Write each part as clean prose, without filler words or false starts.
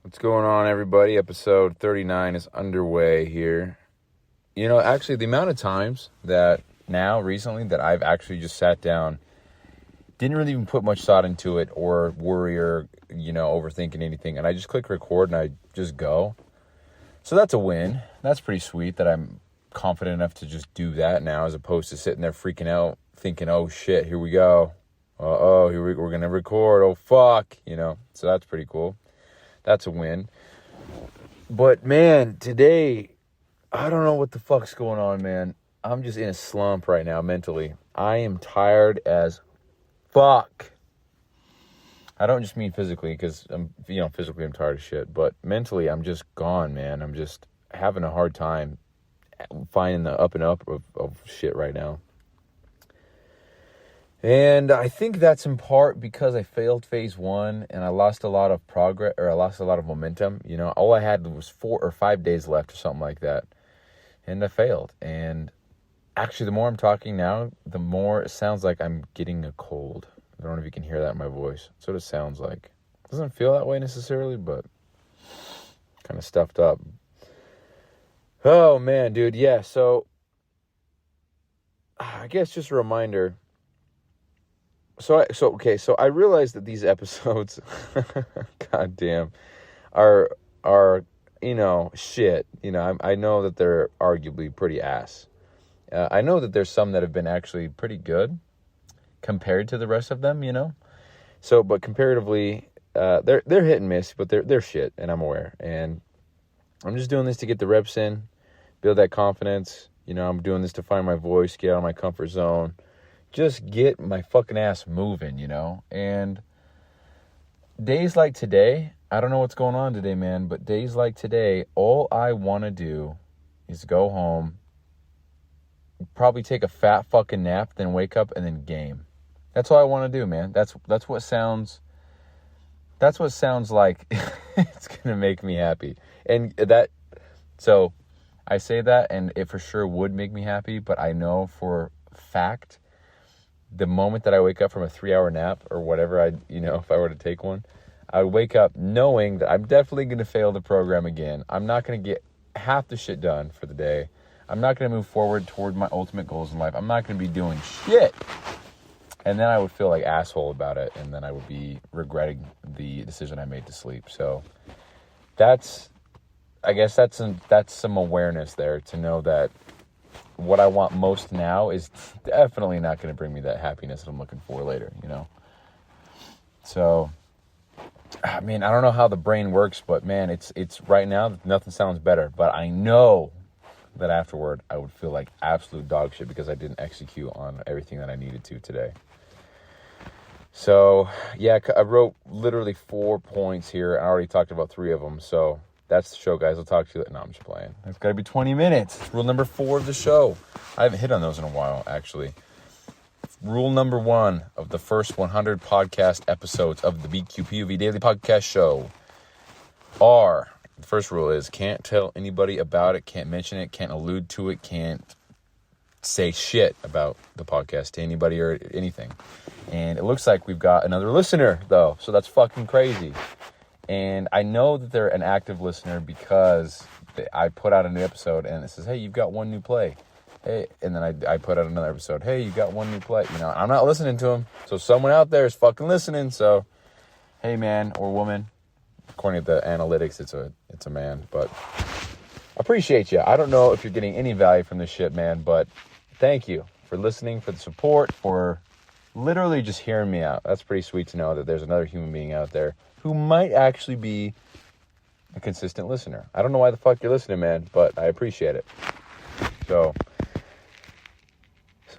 What's going on, everybody? Episode 39 is underway here. You know, actually, the amount of times that recently, that I've actually just sat down, didn't really even put much thought into it or worry or, overthinking anything. And I just click record and I just go. So that's a win. That's pretty sweet that I'm confident enough to just do that now, as opposed to sitting there freaking out, thinking, oh, shit, here we go. We're going to record. Oh, fuck. So that's pretty cool. That's a win. But, man, today, I don't know what the fuck's going on, man. I'm just in a slump right now mentally. I am tired as fuck. I don't just mean physically, because physically I'm tired of shit. But mentally, I'm just gone, man. I'm just having a hard time finding the up and up of shit right now. And I think that's in part because I failed phase 1 and I lost a lot of progress, or I lost a lot of momentum. All I had was 4 or 5 days left or something like that. And I failed. And actually, the more I'm talking now, the more it sounds like I'm getting a cold. I don't know if you can hear that in my voice. That's what it sounds like. It doesn't feel that way necessarily, but kind of stuffed up. Oh, man, dude. Yeah, so I guess just a reminder. So I realized that these episodes, goddamn, are shit. I know that they're arguably pretty ass. I know that there's some that have been actually pretty good compared to the rest of them. So, but comparatively, they're hit and miss, but they're shit, and I'm aware. And I'm just doing this to get the reps in, build that confidence. I'm doing this to find my voice, get out of my comfort zone. Just get my fucking ass moving, And days like today, I don't know what's going on today, man, but days like today, all I want to do is go home, probably take a fat fucking nap, then wake up and then game. That's all I want to do, man. That's what sounds like it's going to make me happy. And so I say that, and it for sure would make me happy, but I know for fact, the moment that I wake up from a 3-hour nap or whatever, if I were to take one, I would wake up knowing that I'm definitely going to fail the program again. I'm not going to get half the shit done for the day. I'm not going to move forward toward my ultimate goals in life. I'm not going to be doing shit. And then I would feel like asshole about it. And then I would be regretting the decision I made to sleep. So I guess that's some awareness there to know that what I want most now is definitely not going to bring me that happiness that I'm looking for later, So, I mean, I don't know how the brain works, but man, it's right now, nothing sounds better. But I know that afterward, I would feel like absolute dog shit because I didn't execute on everything that I needed to today. So, yeah, I wrote literally 4 points here. I already talked about 3 of them, so that's the show, guys. I'll talk to you. No, I'm just playing. It's got to be 20 minutes. It's rule number 4 of the show. I haven't hit on those in a while, actually. Rule number 1 of the first 100 podcast episodes of the bq.POV Daily Podcast Show are, the first rule is, can't tell anybody about it, can't mention it, can't allude to it, can't say shit about the podcast to anybody or anything. And it looks like we've got another listener, though, so that's fucking crazy. And I know that they're an active listener because I put out a new episode and it says, hey, you've got 1 new play. Hey, and then I put out another episode. Hey, you got 1 new play. I'm not listening to them. So someone out there is fucking listening. So, hey, man or woman, according to the analytics, it's a man. But I appreciate you. I don't know if you're getting any value from this shit, man. But thank you for listening, for the support, for literally just hearing me out. That's pretty sweet to know that there's another human being out there who might actually be a consistent listener. I don't know why the fuck you're listening, man, but I appreciate it. So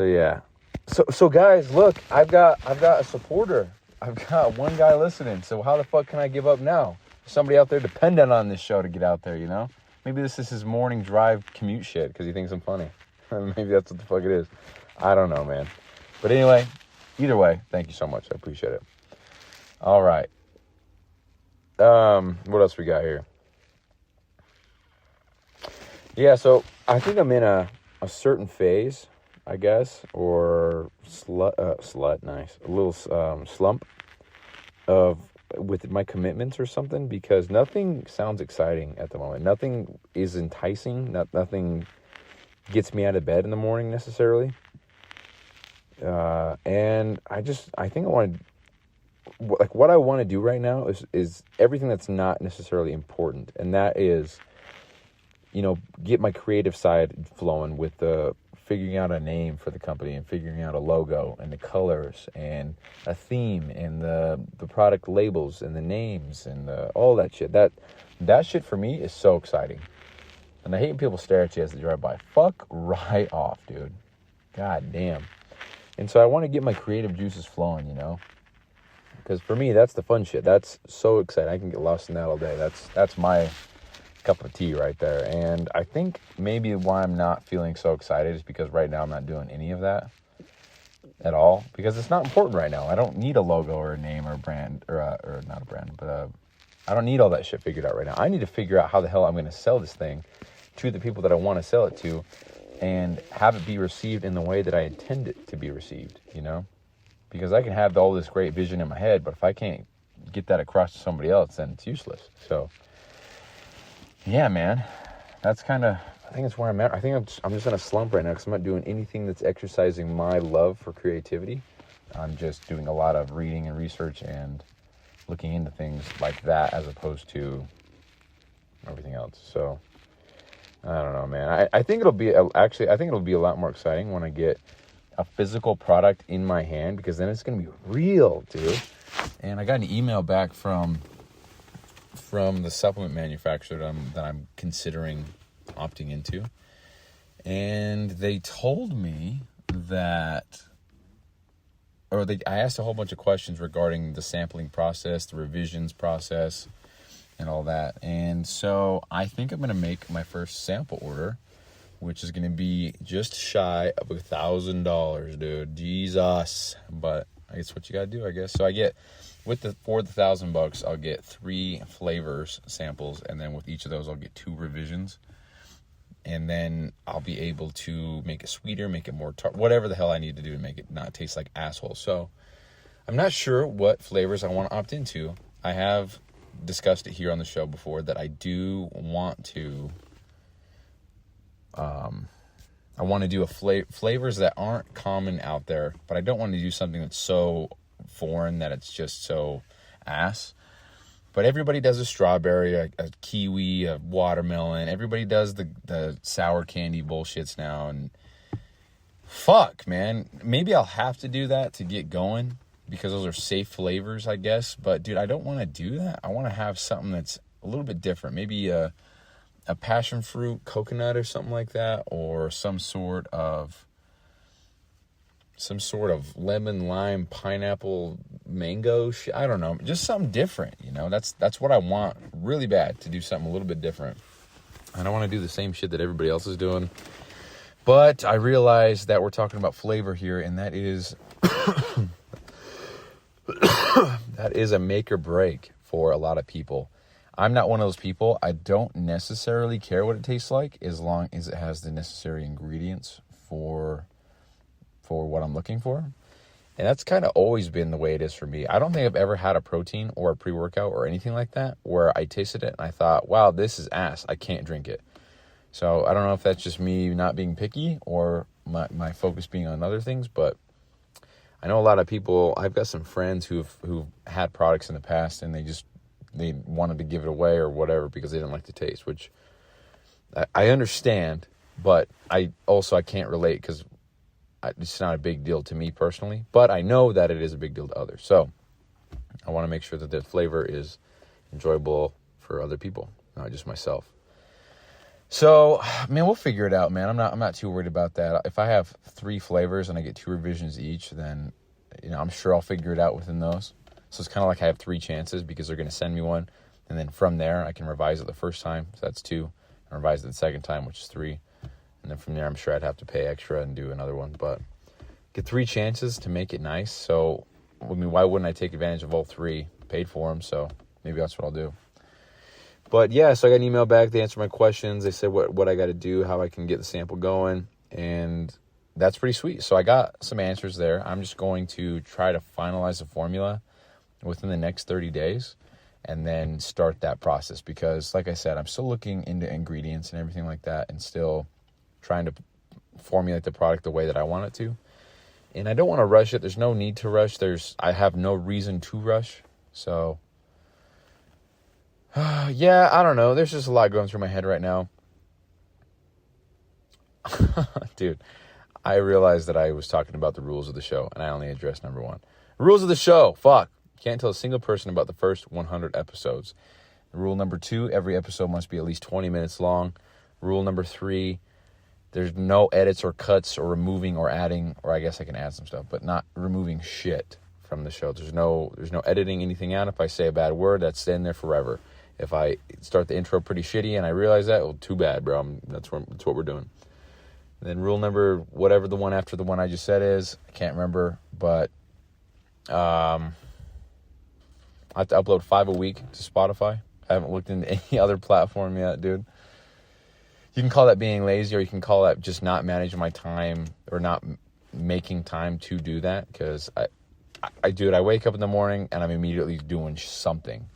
yeah. So guys, look, I've got a supporter. I've got 1 guy listening. So how the fuck can I give up now? Somebody out there dependent on this show to get out there, Maybe this is his morning drive commute shit because he thinks I'm funny. Maybe that's what the fuck it is. I don't know, man. But anyway, either way, thank you so much. I appreciate it. All right. What else we got here? Yeah, so I think I'm in a certain phase, I guess, or slut, nice, a little slump of with my commitments or something, because nothing sounds exciting at the moment. Nothing is enticing. Nothing gets me out of bed in the morning necessarily. And I think I want to, like, what I want to do right now is everything that's not necessarily important. And that is, get my creative side flowing with the figuring out a name for the company and figuring out a logo and the colors and a theme and the product labels and the names and all that shit. That shit for me is so exciting. And I hate when people stare at you as they drive by. Fuck right off, dude. God damn. And so I want to get my creative juices flowing, because for me, that's the fun shit. That's so exciting. I can get lost in that all day. That's my cup of tea right there. And I think maybe why I'm not feeling so excited is because right now I'm not doing any of that at all, because it's not important right now. I don't need a logo or a name or a brand or not a brand, but I don't need all that shit figured out right now. I need to figure out how the hell I'm going to sell this thing to the people that I want to sell it to and have it be received in the way that I intend it to be received, because I can have all this great vision in my head, but if I can't get that across to somebody else, then it's useless. So yeah, man, that's kind of, I think it's where I'm at. I think I'm just in a slump right now because I'm not doing anything that's exercising my love for creativity. I'm just doing a lot of reading and research and looking into things like that as opposed to everything else. So I don't know, man. I think it'll be a lot more exciting when I get a physical product in my hand, because then it's going to be real, dude. And I got an email back from the supplement manufacturer that I'm considering opting into. And they told me that, I asked a whole bunch of questions regarding the sampling process, the revisions process, and all that. And so I think I'm going to make my first sample order, which is going to be just shy of $1,000, dude. Jesus. But it's what you got to do, I guess. So I get, for the $1,000, I'll get 3 flavors samples, and then with each of those, I'll get 2 revisions. And then I'll be able to make it sweeter, make it more tart, whatever the hell I need to do to make it not taste like asshole. So I'm not sure what flavors I want to opt into. I have discussed it here on the show before that I do want to I want to do flavors that aren't common out there, but I don't want to do something that's so foreign that it's just so ass. But everybody does a strawberry, a kiwi, a watermelon. Everybody does the sour candy bullshits now. And fuck, man. Maybe I'll have to do that to get going, because those are safe flavors, I guess. But, dude, I don't want to do that. I want to have something that's a little bit different. Maybe a passion fruit coconut or something like that, or some sort of lemon, lime, pineapple, mango shit. I don't know. Just something different, That's what I want really bad, to do something a little bit different. I don't want to do the same shit that everybody else is doing. But I realize that we're talking about flavor here, and that is that is a make or break for a lot of people. I'm not one of those people. I don't necessarily care what it tastes like, as long as it has the necessary ingredients for what I'm looking for. And that's kind of always been the way it is for me. I don't think I've ever had a protein or a pre-workout or anything like that where I tasted it and I thought, wow, this is ass, I can't drink it. So I don't know if that's just me not being picky or my focus being on other things, but I know a lot of people. I've got some friends who've had products in the past and they wanted to give it away or whatever because they didn't like the taste, which I understand, but I can't relate because it's not a big deal to me personally, but I know that it is a big deal to others. So I want to make sure that the flavor is enjoyable for other people, not just myself. So, man, we'll figure it out, man. I'm not too worried about that. If I have 3 flavors and I get 2 revisions each, then, I'm sure I'll figure it out within those. So it's kind of like I have 3 chances because they're going to send me one. And then from there, I can revise it the first time. So that's 2. And revise it the second time, which is 3. And then from there, I'm sure I'd have to pay extra and do another one. But get 3 chances to make it nice. So, why wouldn't I take advantage of all 3? Paid for them, so maybe that's what I'll do. But yeah, so I got an email back. They answered my questions. They said what I got to do, how I can get the sample going. And that's pretty sweet. So I got some answers there. I'm just going to try to finalize the formula within the next 30 days and then start that process. Because like I said, I'm still looking into ingredients and everything like that and still trying to formulate the product the way that I want it to. And I don't want to rush it. There's no need to rush. I have no reason to rush. So, yeah, I don't know. There's just a lot going through my head right now. Dude, I realized that I was talking about the rules of the show, and I only addressed number 1. Rules of the show. Fuck. Can't tell a single person about the first 100 episodes. Rule number 2, every episode must be at least 20 minutes long. Rule number 3, there's no edits or cuts or removing or adding, or I guess I can add some stuff, but not removing shit from the show. There's no editing anything out. If I say a bad word, that's staying there forever. If I start the intro pretty shitty and I realize that, well, too bad, bro. That's what we're doing. And then rule number, whatever the one after the one I just said is, I can't remember, but I have to upload 5 a week to Spotify. I haven't looked into any other platform yet, dude. You can call that being lazy, or you can call that just not managing my time or not making time to do that. Because I do it. I wake up in the morning and I'm immediately doing something.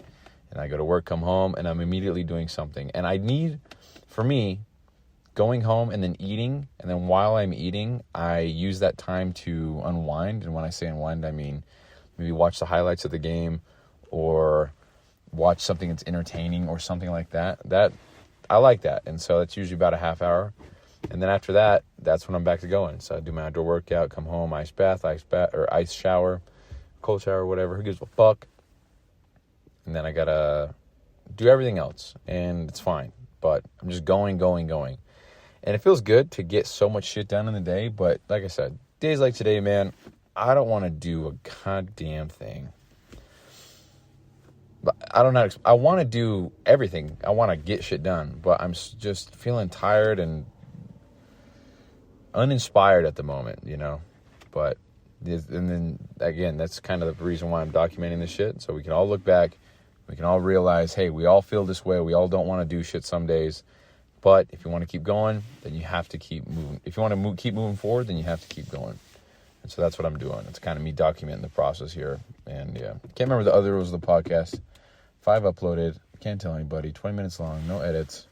And I go to work, come home, and I'm immediately doing something. And I need, for me, going home and then eating, and then while I'm eating, I use that time to unwind. And when I say unwind, I mean maybe watch the highlights of the game or watch something that's entertaining or something like that. I like that. And so that's usually about a half hour. And then after that, that's when I'm back to going. So I do my outdoor workout, come home, ice bath, or ice shower, cold shower, whatever. Who gives a fuck? And then I gotta do everything else, and it's fine. But I'm just going. And it feels good to get so much shit done in the day. But like I said, days like today, man, I don't want to do a goddamn thing. But I don't know. I want to do everything. I want to get shit done. But I'm just feeling tired and uninspired at the moment, you know. But, and then, again, that's kind of the reason why I'm documenting this shit. So we can all look back. We can all realize, hey, we all feel this way. We all don't want to do shit some days. But if you want to keep going, then you have to keep moving. If you want to keep moving forward, then you have to keep going. And so that's what I'm doing. It's kind of me documenting the process here. And, yeah. Can't remember the other rules of the podcast. 5 uploaded. Can't tell anybody. 20 minutes long. No edits.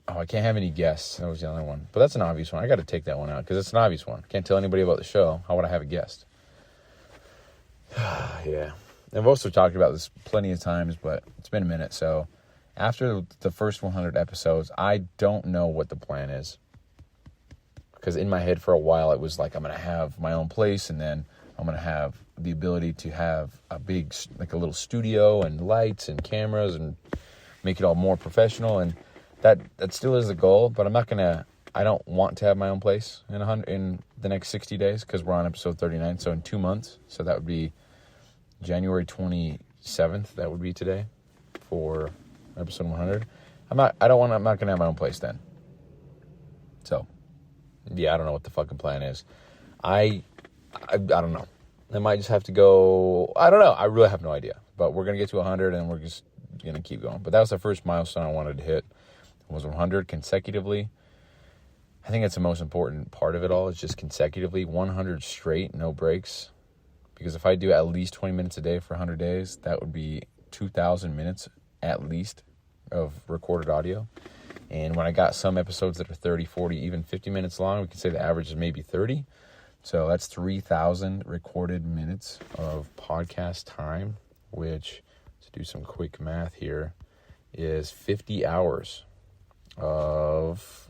Oh, I can't have any guests. That was the other one. But that's an obvious one. I got to take that one out because it's an obvious one. Can't tell anybody about the show. How would I have a guest? Yeah. I've also talked about this plenty of times, but it's been a minute. So after the first 100 episodes, I don't know what the plan is. Because in my head for a while, it was like I'm going to have my own place, and then I'm going to have the ability to have a big, like a little studio and lights and cameras and make it all more professional. And that still is the goal, but I don't want to have my own place in the next 60 days because we're on episode 39. So in 2 months, so that would be January 27th. That would be today for episode 100. I'm not going to have my own place then. So, yeah, I don't know what the fucking plan is. I don't know. I might just have to go. I don't know. I really have no idea. But we're going to get to 100 and we're just going to keep going. But that was the first milestone I wanted to hit. It was 100 consecutively. I think that's the most important part of it all. Is just consecutively 100 straight, no breaks. Because if I do at least 20 minutes a day for 100 days, that would be 2,000 minutes at least of recorded audio. And when I got some episodes that are 30, 40, even 50 minutes long, we can say the average is maybe 30. So that's 3,000 recorded minutes of podcast time, which, to do some quick math here, is 50 hours of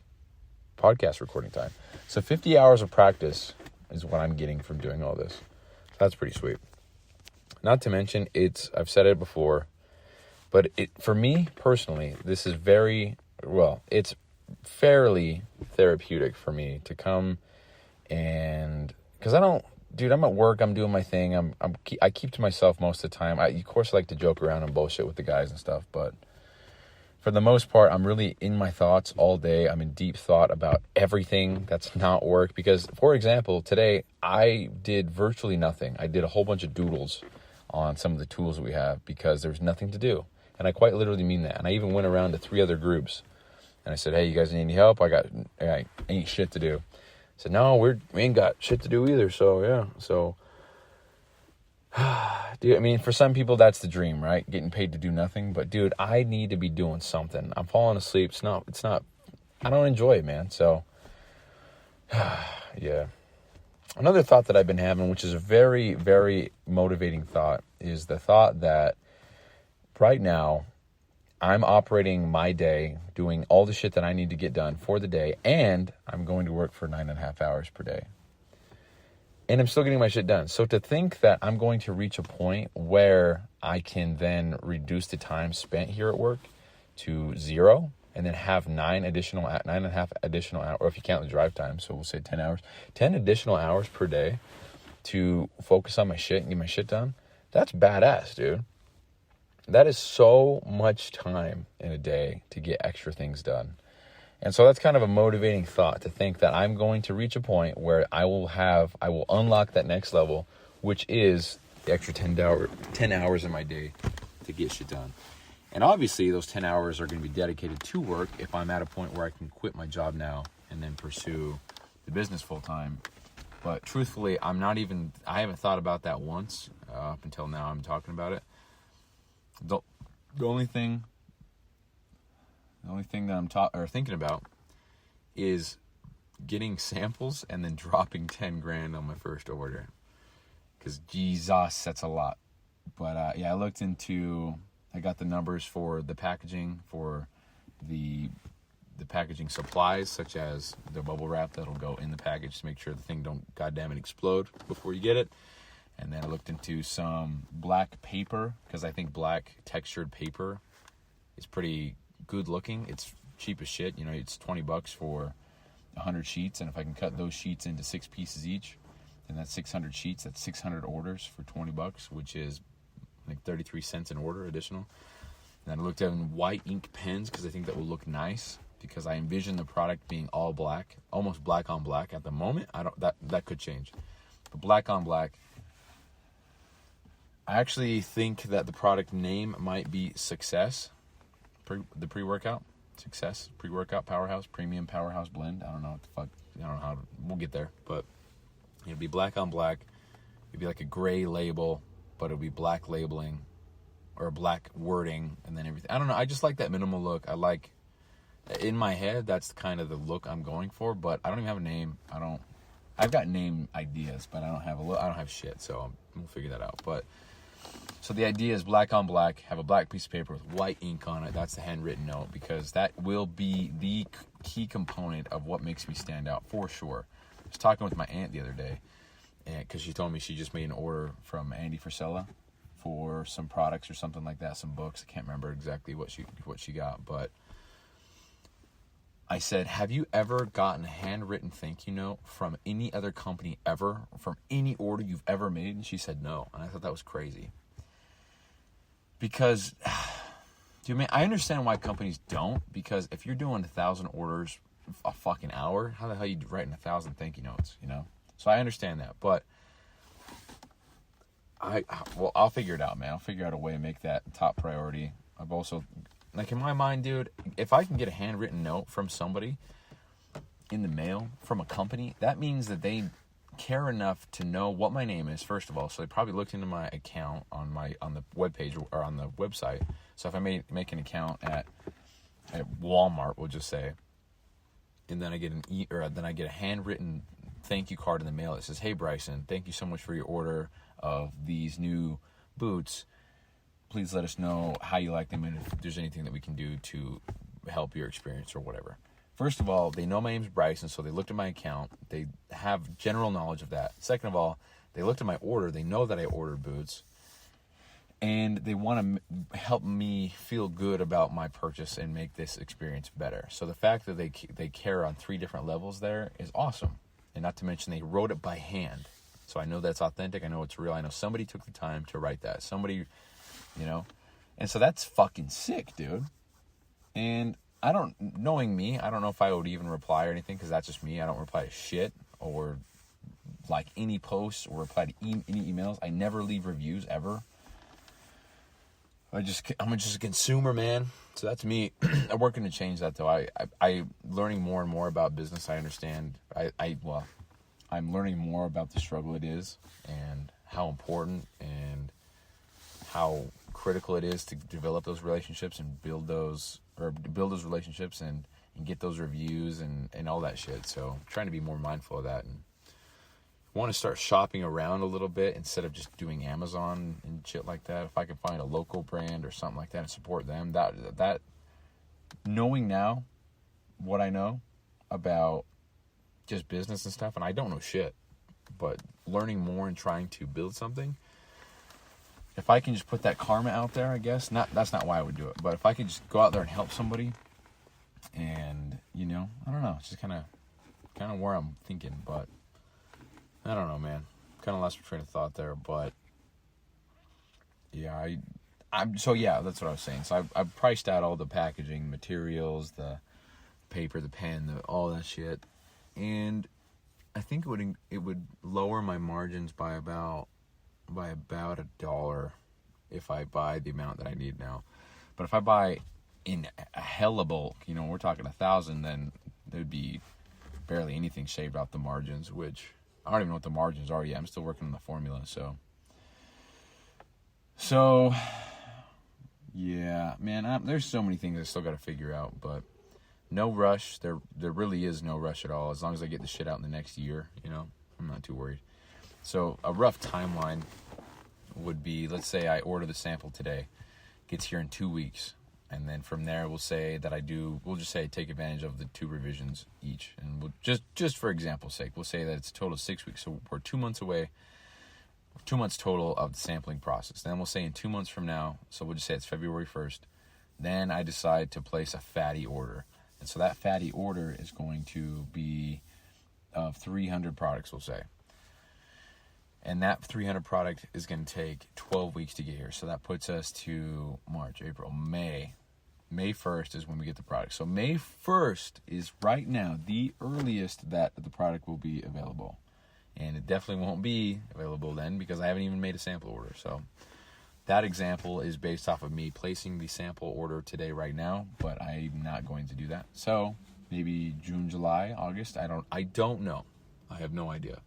podcast recording time. So 50 hours of practice is what I'm getting from doing all this. So that's pretty sweet. Not to mention, I've said it before, but for me personally, this is it's fairly therapeutic for me to come and, because I'm at work, I'm doing my thing, I keep to myself most of the time. I, of course, like to joke around and bullshit with the guys and stuff, but for the most part, I'm really in my thoughts all day. I'm in deep thought about everything that's not work. Because, for example, today I did virtually nothing. I did a whole bunch of doodles on some of the tools that we have because there's nothing to do. And I quite literally mean that. And I even went around to 3 other groups. And I said, hey, you guys need any help? I ain't shit to do. I said, no, we ain't got shit to do either. So, yeah. So Dude, I mean, for some people, that's the dream, right? Getting paid to do nothing. But, dude, I need to be doing something. I'm falling asleep. It's not, I don't enjoy it, man. So, yeah. Another thought that I've been having, which is a very, very motivating thought, is the thought that right now I'm operating my day, doing all the shit that I need to get done for the day, and I'm going to work for 9.5 hours per day. And I'm still getting my shit done. So to think that I'm going to reach a point where I can then reduce the time spent here at work to 0 and then have 9.5 additional hours, or if you count the drive time, so we'll say 10 hours, 10 additional hours per day to focus on my shit and get my shit done, that's badass, dude. That is so much time in a day to get extra things done. And so that's kind of a motivating thought, to think that I'm going to reach a point where I will unlock that next level, which is the extra 10 hours in my day to get shit done. And obviously those 10 hours are going to be dedicated to work if I'm at a point where I can quit my job now and then pursue the business full time. But truthfully, I haven't thought about that once up until now. I'm talking about it. The only thing that I'm thinking about is getting samples and then dropping 10 grand on my first order. Because Jesus, that's a lot. But I got the numbers for the packaging, for the packaging supplies, such as the bubble wrap that'll go in the package to make sure the thing don't goddamn it explode before you get it. And then I looked into some black paper, because I think black textured paper is pretty good looking. It's cheap as shit. You know, it's $20 for 100 sheets. And if I can cut those sheets into 6 pieces each, then that's 600 sheets. That's 600 orders for $20, which is like 33 cents an order additional. And then I looked at white ink pens, because I think that will look nice, because I envision the product being all black, almost black on black at the moment. That could change. But black on black. I actually think that the product name might be Success, the pre-workout. Success, pre-workout powerhouse, premium powerhouse blend. I don't know what the fuck. I don't know how. We'll get there. But it'd be black on black. It'd be like a gray label, but it'll be black labeling or black wording and then everything. I don't know. I just like that minimal look. I like, in my head, that's kind of the look I'm going for, but I don't even have a name. I've got name ideas, but I don't have shit, so we'll figure that out. But so the idea is black on black, have a black piece of paper with white ink on it. That's the handwritten note, because that will be the key component of what makes me stand out for sure. I was talking with my aunt the other day, because she told me she just made an order from Andy Frisella for some products or something like that, some books. I can't remember exactly what she got, but I said, have you ever gotten a handwritten thank you note from any other company ever, from any order you've ever made? And she said no, and I thought that was crazy. Because, dude, man, I understand why companies don't, because if you're doing 1,000 orders a fucking hour, how the hell are you writing 1,000 thank you notes, you know? So I understand that, but I'll figure it out, man. I'll figure out a way to make that top priority. I've also, like, in my mind, dude, if I can get a handwritten note from somebody in the mail from a company, that means that they care enough to know what my name is, first of all. So they probably looked into my account on the webpage or on the website. So if I make an account at Walmart, we'll just say, and then I get a handwritten thank you card in the mail that says, "Hey Bryson, thank you so much for your order of these new boots. Please let us know how you like them and if there's anything that we can do to help your experience," or whatever. First of all, they know my name's Bryson, so they looked at my account. They have general knowledge of that. Second of all, they looked at my order. They know that I ordered boots. And they want to help me feel good about my purchase and make this experience better. So the fact that they care on 3 different levels there is awesome. And not to mention, they wrote it by hand. So I know that's authentic. I know it's real. I know somebody took the time to write that. Somebody, you know. And so that's fucking sick, dude. And knowing me, I don't know if I would even reply or anything, because that's just me. I don't reply to shit or like any posts or reply to any emails. I never leave reviews ever. I'm just a consumer, man. So that's me. I'm working to change that, though. I learning more and more about business. I understand. I'm learning more about the struggle it is and how important and how critical it is to develop those relationships and build those relationships and get those reviews and all that shit. So I'm trying to be more mindful of that, and want to start shopping around a little bit instead of just doing Amazon and shit like that. If I can find a local brand or something like that and support them, that knowing now what I know about just business and stuff, and I don't know shit, but learning more and trying to build something, if I can just put that karma out there, I guess, that's not why I would do it, but if I could just go out there and help somebody, and, you know, I don't know, it's just kind of where I'm thinking, but I don't know, man. Kind of lost my train of thought there, but yeah, that's what I was saying. So I've priced out all the packaging materials, the paper, the pen, all that shit, and I think it would lower my margins by about $1 if I buy the amount that I need now. But if I buy in a hella bulk, you know, we're talking 1,000, then there'd be barely anything shaved off the margins, which I don't even know what the margins are yet. I'm still working on the formula, so yeah, man, there's so many things I still got to figure out, but no rush. There really is no rush at all. As long as I get the shit out in the next year, you know, I'm not too worried. So a rough timeline would be, let's say I order the sample today, gets here in 2 weeks, and then from there we'll just say I take advantage of the 2 revisions each, and we'll just for example's sake, we'll say that it's a total of 6 weeks, so we're 2 months away, 2 months total of the sampling process. Then we'll say in 2 months from now, so we'll just say it's February 1st, then I decide to place a fatty order, and so that fatty order is going to be of 300 products, we'll say. And that 300 product is going to take 12 weeks to get here. So that puts us to March, April, May. May 1st is when we get the product. So May 1st is right now the earliest that the product will be available. And it definitely won't be available then because I haven't even made a sample order. So that example is based off of me placing the sample order today right now, but I'm not going to do that. So maybe June, July, August. I don't know. I have no idea.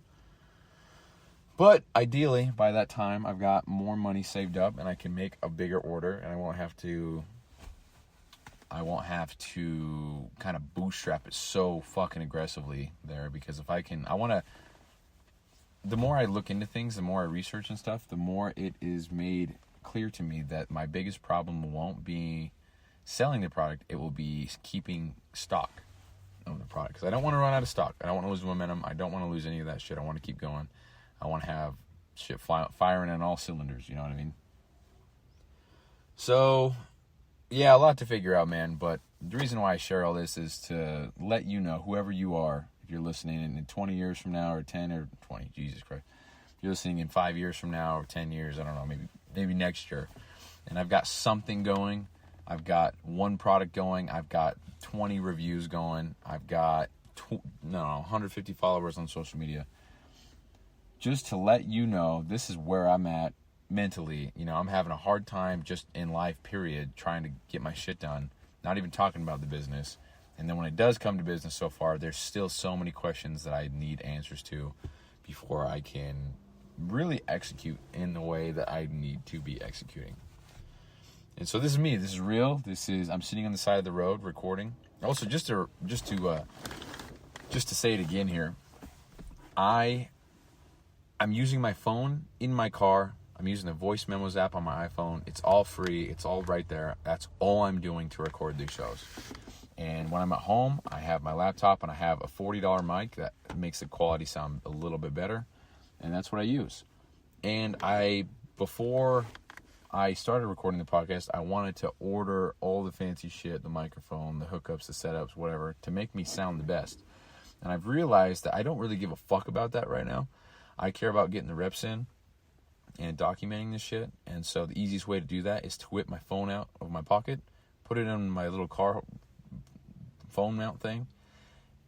But ideally, by that time, I've got more money saved up and I can make a bigger order, and I won't have to kind of bootstrap it so fucking aggressively there, because the more I look into things, the more I research and stuff, the more it is made clear to me that my biggest problem won't be selling the product, it will be keeping stock of the product, because I don't want to run out of stock. I don't want to lose momentum. I don't want to lose any of that shit. I want to keep going. I want to have shit firing on all cylinders, you know what I mean? So, yeah, a lot to figure out, man, but the reason why I share all this is to let you know, whoever you are, if you're listening in 20 years from now, or 10 or 20, Jesus Christ, if you're listening in 5 years from now, or 10 years, I don't know, maybe next year, and I've got something going, I've got 1 product going, I've got 20 reviews going, I've got 150 followers on social media. Just to let you know, this is where I'm at mentally. You know, I'm having a hard time just in life, period, trying to get my shit done. Not even talking about the business. And then when it does come to business so far, there's still so many questions that I need answers to before I can really execute in the way that I need to be executing. And so this is me. This is real. I'm sitting on the side of the road recording. Also, just to say it again here, I'm using my phone in my car. I'm using the voice memos app on my iPhone. It's all free. It's all right there. That's all I'm doing to record these shows. And when I'm at home, I have my laptop and I have a $40 mic that makes the quality sound a little bit better. And that's what I use. And before I started recording the podcast, I wanted to order all the fancy shit, the microphone, the hookups, the setups, whatever, to make me sound the best. And I've realized that I don't really give a fuck about that right now. I care about getting the reps in and documenting this shit. And so the easiest way to do that is to whip my phone out of my pocket, put it in my little car phone mount thing,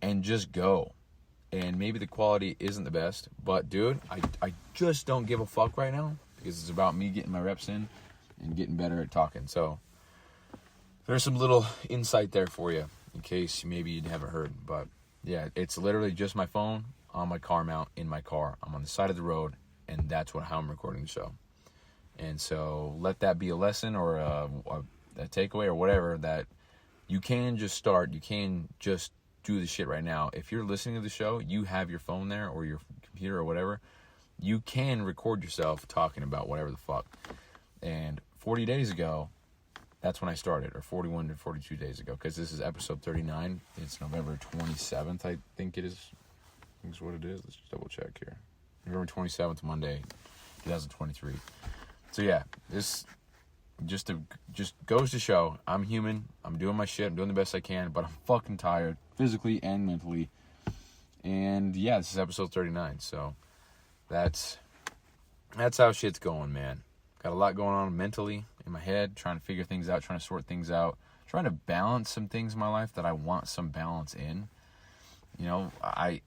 and just go. And maybe the quality isn't the best, but dude, I just don't give a fuck right now, because it's about me getting my reps in and getting better at talking. So there's some little insight there for you in case maybe you haven't heard. But yeah, it's literally just my phone on my car mount in my car. I'm on the side of the road and that's how I'm recording the show. And so let that be a lesson or a takeaway or whatever, that you can just start. You can just do the shit right now. If you're listening to the show, you have your phone there or your computer or whatever, you can record yourself talking about whatever the fuck. And 40 days ago, that's when I started, or 41 to 42 days ago, because this is episode 39. It's November 27th, I think it is. I think it's what it is. Let's just double check here. November 27th, Monday, 2023. So yeah, this just goes to show I'm human. I'm doing my shit. I'm doing the best I can, but I'm fucking tired, physically and mentally. And yeah, this is episode 39. So that's how shit's going, man. Got a lot going on mentally in my head, trying to figure things out, trying to sort things out, trying to balance some things in my life that I want some balance in. You know,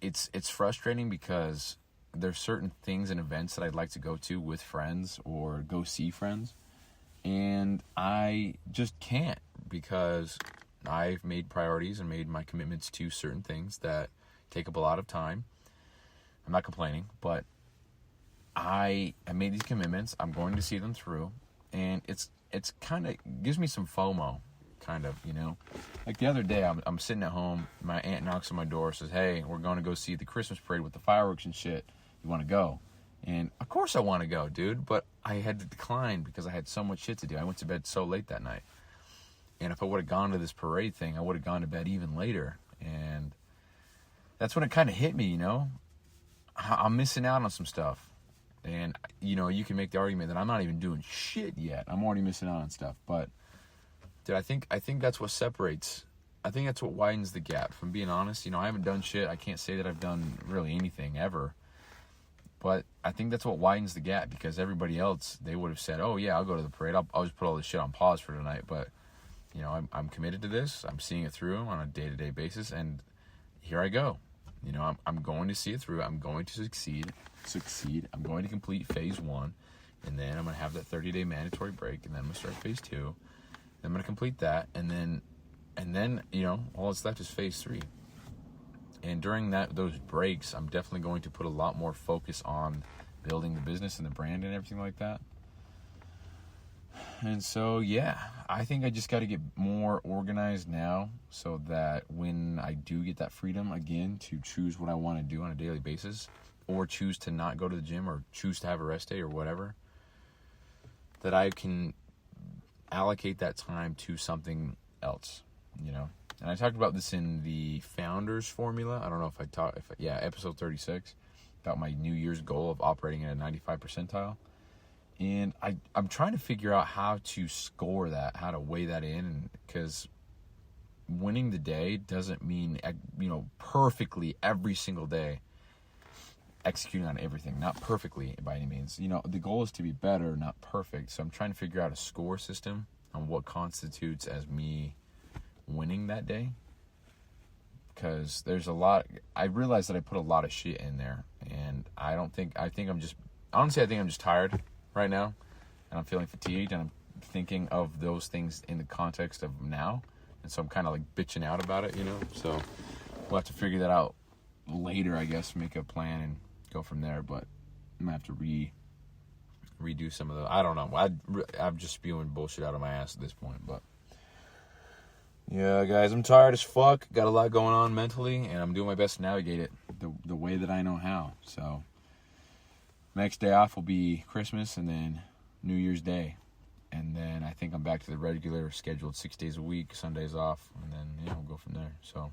it's frustrating because there's certain things and events that I'd like to go to with friends or go see friends, and I just can't, because I've made priorities and made my commitments to certain things that take up a lot of time. I'm not complaining, but I made these commitments. I'm going to see them through, and it's kind of gives me some FOMO, kind of, you know. Like the other day, I'm sitting at home. My aunt knocks on my door, says, "Hey, we're going to go see the Christmas parade with the fireworks and shit. You want to go?" And of course I want to go, dude, but I had to decline because I had so much shit to do. I went to bed so late that night. And if I would have gone to this parade thing, I would have gone to bed even later. And that's when it kind of hit me, you know. I'm missing out on some stuff. And, you know, you can make the argument that I'm not even doing shit yet. I'm already missing out on stuff. But, dude, I think that's what separates. I think that's what widens the gap. If I'm being honest, you know, I haven't done shit. I can't say that I've done really anything ever. But I think that's what widens the gap, because everybody else, they would have said, "Oh, yeah, I'll go to the parade. I'll just put all this shit on pause for tonight." But, you know, I'm committed to this. I'm seeing it through on a day-to-day basis. And here I go. You know, I'm going to see it through. I'm going to succeed. I'm going to complete phase 1. And then I'm going to have that 30-day mandatory break. And then I'm going to start phase 2. Then I'm going to complete that. And then, you know, all that's left is phase 3. And during those breaks, I'm definitely going to put a lot more focus on building the business and the brand and everything like that. And so, yeah, I think I just got to get more organized now, so that when I do get that freedom again to choose what I want to do on a daily basis, or choose to not go to the gym, or choose to have a rest day or whatever, that I can allocate that time to something else, you know. And I talked about this in the Founders Formula. I don't know episode 36, about my New Year's goal of operating at a 95 percentile. And I'm trying to figure out how to score that, how to weigh that in, because winning the day doesn't mean, you know, perfectly every single day executing on everything. Not perfectly by any means. You know, the goal is to be better, not perfect. So I'm trying to figure out a score system on what constitutes as me winning that day, because there's a lot. I realize that I put a lot of shit in there, and I think I'm just tired right now, and I'm feeling fatigued, and I'm thinking of those things in the context of now, and so I'm kind of like bitching out about it, you know. So we'll have to figure that out later, I guess, make a plan and go from there. But I'm gonna have to redo some of the, I don't know, I'm just spewing bullshit out of my ass at this point. But yeah, guys, I'm tired as fuck. Got a lot going on mentally, and I'm doing my best to navigate it the way that I know how. So next day off will be Christmas, and then New Year's Day. And then I think I'm back to the regular scheduled 6 days a week, Sundays off, and then, yeah, we'll go from there. So,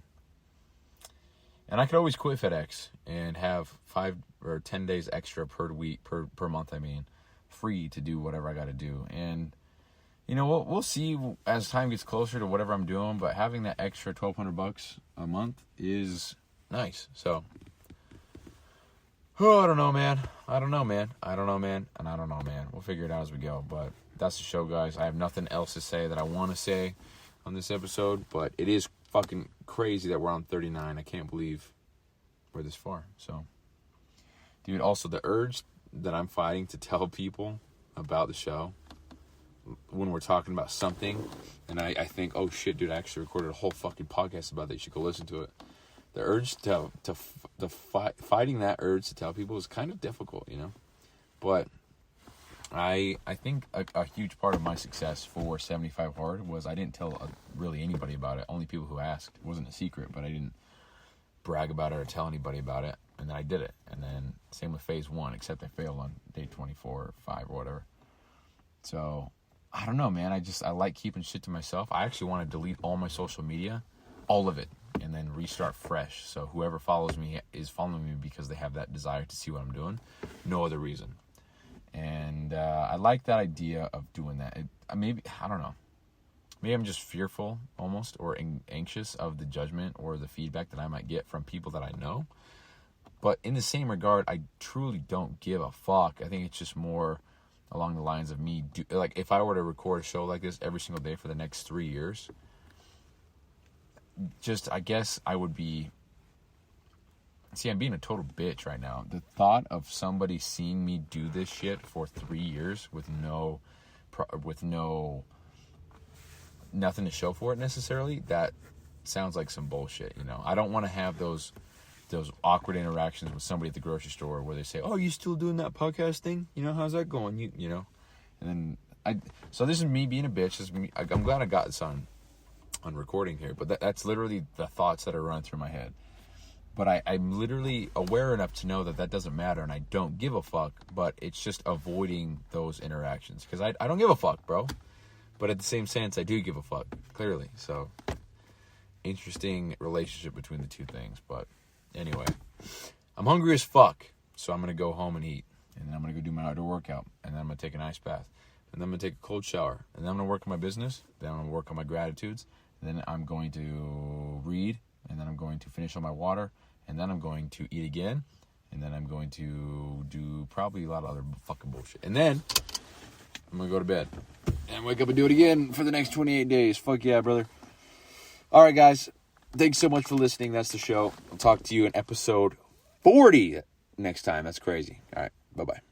and I could always quit FedEx and have 5 or 10 days extra per week, per month, free to do whatever I got to do. And, you know, we'll see as time gets closer to whatever I'm doing, but having that extra $1,200 a month is nice. So, I don't know, man. We'll figure it out as we go. But that's the show, guys. I have nothing else to say that I want to say on this episode, but it is fucking crazy that we're on 39. I can't believe we're this far. So, dude, also the urge that I'm fighting to tell people about the show when we're talking about something, and I think, oh shit, dude, I actually recorded a whole fucking podcast about that. You should go listen to it. The urge fighting that urge to tell people is kind of difficult, you know. But I think a huge part of my success for 75 Hard was I didn't tell really anybody about it. Only people who asked. It wasn't a secret, but I didn't brag about it or tell anybody about it. And then I did it. And then same with phase 1, except I failed on day 24 or 5 or whatever. So I don't know, man. I like keeping shit to myself. I actually want to delete all my social media, all of it, and then restart fresh. So whoever follows me is following me because they have that desire to see what I'm doing. No other reason. And I like that idea of doing that. Maybe, I don't know. Maybe I'm just fearful almost or anxious of the judgment or the feedback that I might get from people that I know. But in the same regard, I truly don't give a fuck. I think it's just more along the lines of me. Like, if I were to record a show like this every single day for the next 3 years, I guess I would be... See, I'm being a total bitch right now. The thought of somebody seeing me do this shit for 3 years with nothing to show for it necessarily, that sounds like some bullshit, you know? I don't want to have those awkward interactions with somebody at the grocery store where they say, "Oh, you still doing that podcast thing? You know, how's that going?" You know? And then so this is me being a bitch. I'm glad I got this on recording here, but that's literally the thoughts that are running through my head. But I'm literally aware enough to know that doesn't matter, and I don't give a fuck, but it's just avoiding those interactions. Because I don't give a fuck, bro. But at the same sense, I do give a fuck, clearly. So, interesting relationship between the two things. But anyway, I'm hungry as fuck, so I'm going to go home and eat. And then I'm going to go do my outdoor workout. And then I'm going to take an ice bath. And then I'm going to take a cold shower. And then I'm going to work on my business. Then I'm going to work on my gratitudes. And then I'm going to read. And then I'm going to finish on my water. And then I'm going to eat again. And then I'm going to do probably a lot of other fucking bullshit. And then I'm going to go to bed. And wake up and do it again for the next 28 days. Fuck yeah, brother. All right, guys. Thanks so much for listening. That's the show. I'll talk to you in episode 40 next time. That's crazy. All right. Bye-bye.